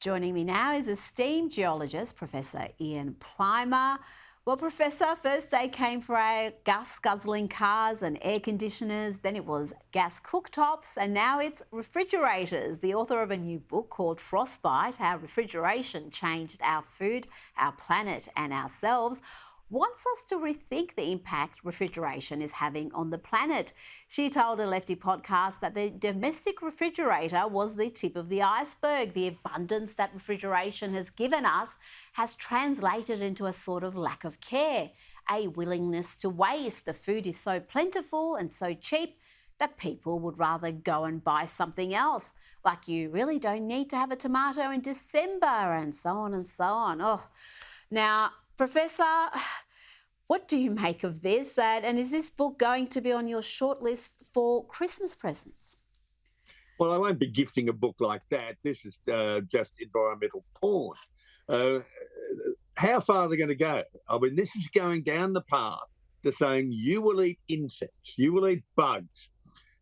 Joining me now is esteemed geologist, Professor Ian Plimer. Well, Professor, first they came for our gas-guzzling cars and air conditioners, then it was gas cooktops, and now it's refrigerators. The author of a new book called Frostbite, How Refrigeration Changed Our Food, Our Planet and Ourselves, wants us to rethink the impact refrigeration is having on the planet. She told a Lefty podcast that the domestic refrigerator was the tip of the iceberg. The abundance that refrigeration has given us has translated into a sort of lack of care, a willingness to waste. The food is so plentiful and so cheap that people would rather go and buy something else. Like you really don't need to have a tomato in December, and so on and so on. Oh, now, Professor, what do you make of this? And is this book going to be on your shortlist for Christmas presents? Well, I won't be gifting a book like that. This is just environmental porn. How far are they going to go? I mean, this is going down the path to saying you will eat insects, you will eat bugs.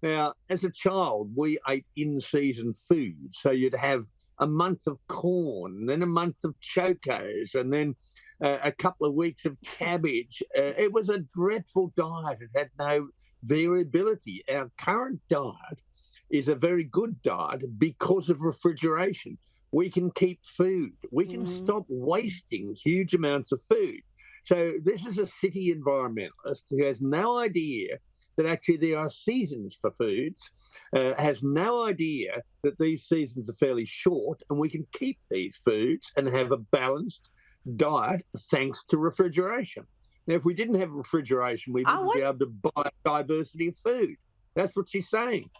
Now, as a child, we ate in-season food. So you'd have a month of corn, and then a month of chocos, and then a couple of weeks of cabbage. It was a dreadful diet. It had no variability. Our current diet is a very good diet because of refrigeration. We can keep food. We can stop wasting huge amounts of food. So this is a city environmentalist who has no idea that actually there are seasons for foods, has no idea that these seasons are fairly short and we can keep these foods and have a balanced diet thanks to refrigeration. Now, if we didn't have refrigeration, we wouldn't be able to buy a diversity of food. That's what she's saying.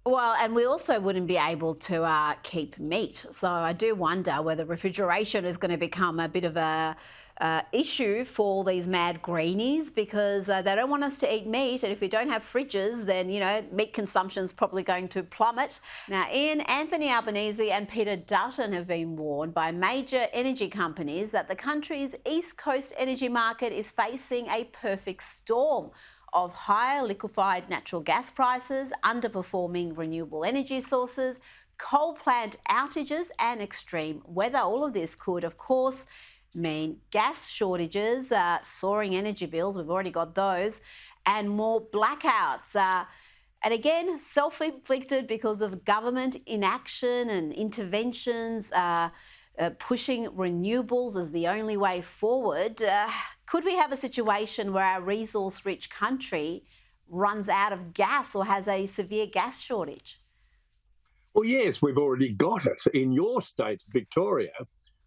Well, and we also wouldn't be able to keep meat. So I do wonder whether refrigeration is going to become a bit of a issue for these mad greenies, because they don't want us to eat meat. And if we don't have fridges, then, you know, meat consumption is probably going to plummet. Now, Ian, Anthony Albanese and Peter Dutton have been warned by major energy companies that the country's East Coast energy market is facing a perfect storm of higher liquefied natural gas prices, underperforming renewable energy sources, coal plant outages and extreme weather. All of this could, of course, mean gas shortages, soaring energy bills, we've already got those, and more blackouts. And again, self-inflicted because of government inaction and interventions, pushing renewables as the only way forward. Could we have a situation where our resource-rich country runs out of gas or has a severe gas shortage? Well, yes, we've already got it. In your state, Victoria,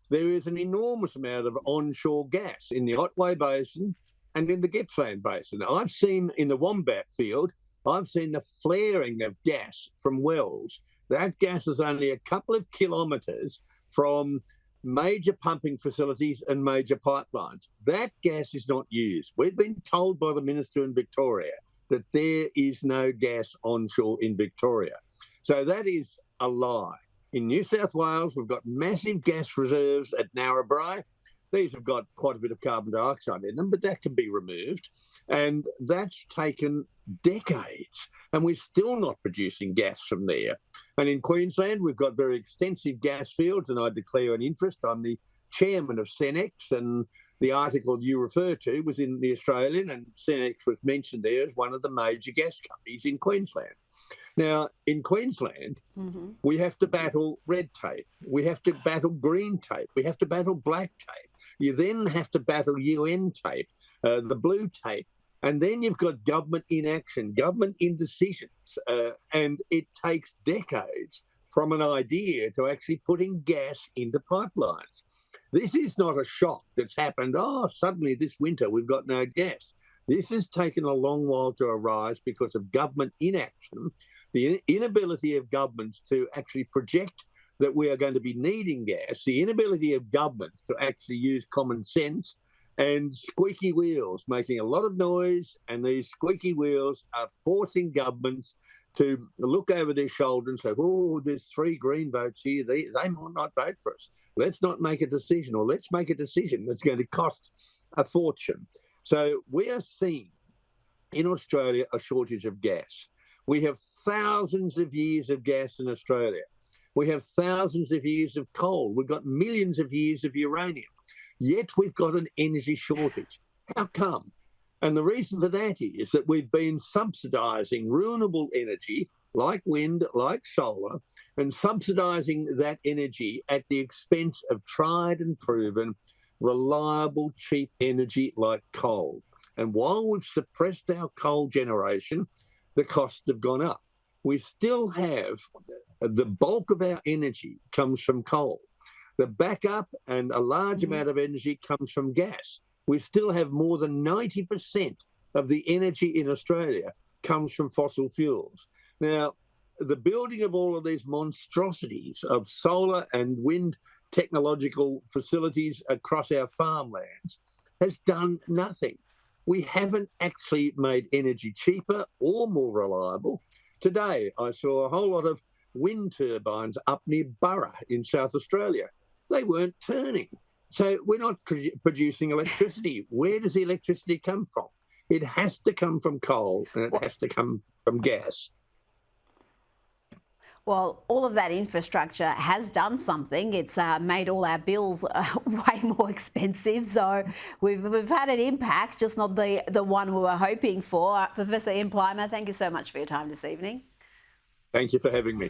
there is an enormous amount of onshore gas in the Otway Basin and in the Gippsland Basin. I've seen in the Wombat Field, I've seen the flaring of gas from wells. That gas is only a couple of kilometres from major pumping facilities and major pipelines. That gas is not used. We've been told by the Minister in Victoria that there is no gas onshore in Victoria. So that is a lie. In New South Wales, we've got massive gas reserves at Narrabri. These have got quite a bit of carbon dioxide in them, but that can be removed. And that's taken decades. And we're still not producing gas from there. And in Queensland, we've got very extensive gas fields, and I declare an interest. I'm the chairman of Senex, and the article you refer to was in The Australian, and Senex was mentioned there as one of the major gas companies in Queensland. Now, in Queensland, we have to battle red tape. We have to battle green tape. We have to battle black tape. You then have to battle UN tape, the blue tape. And then you've got government inaction, government indecisions. And it takes decades from an idea to actually putting gas into pipelines. This is not a shock that's happened, suddenly this winter we've got no gas. This has taken a long while to arise because of government inaction, the inability of governments to actually project that we are going to be needing gas, the inability of governments to actually use common sense, and squeaky wheels making a lot of noise, and these squeaky wheels are forcing governments to look over their shoulder and say, oh, there's 3 Green votes here, they might not vote for us. Let's not make a decision, or let's make a decision that's going to cost a fortune. So we are seeing in Australia a shortage of gas. We have thousands of years of gas in Australia. We have thousands of years of coal. We've got millions of years of uranium. Yet we've got an energy shortage. How come? And the reason for that is that we've been subsidising renewable energy like wind, like solar, and subsidising that energy at the expense of tried and proven, reliable, cheap energy like coal. And while we've suppressed our coal generation, the costs have gone up. We still have the bulk of our energy comes from coal. The backup and a large amount of energy comes from gas. We still have more than 90% of the energy in Australia comes from fossil fuels. Now, the building of all of these monstrosities of solar and wind technological facilities across our farmlands has done nothing. We haven't actually made energy cheaper or more reliable. Today, I saw a whole lot of wind turbines up near Burra in South Australia. They weren't turning. So we're not producing electricity. Where does the electricity come from? It has to come from coal and it has to come from gas. Well, all of that infrastructure has done something. It's made all our bills way more expensive. So we've had an impact, just not the one we were hoping for. Professor Ian Plimer, thank you so much for your time this evening. Thank you for having me.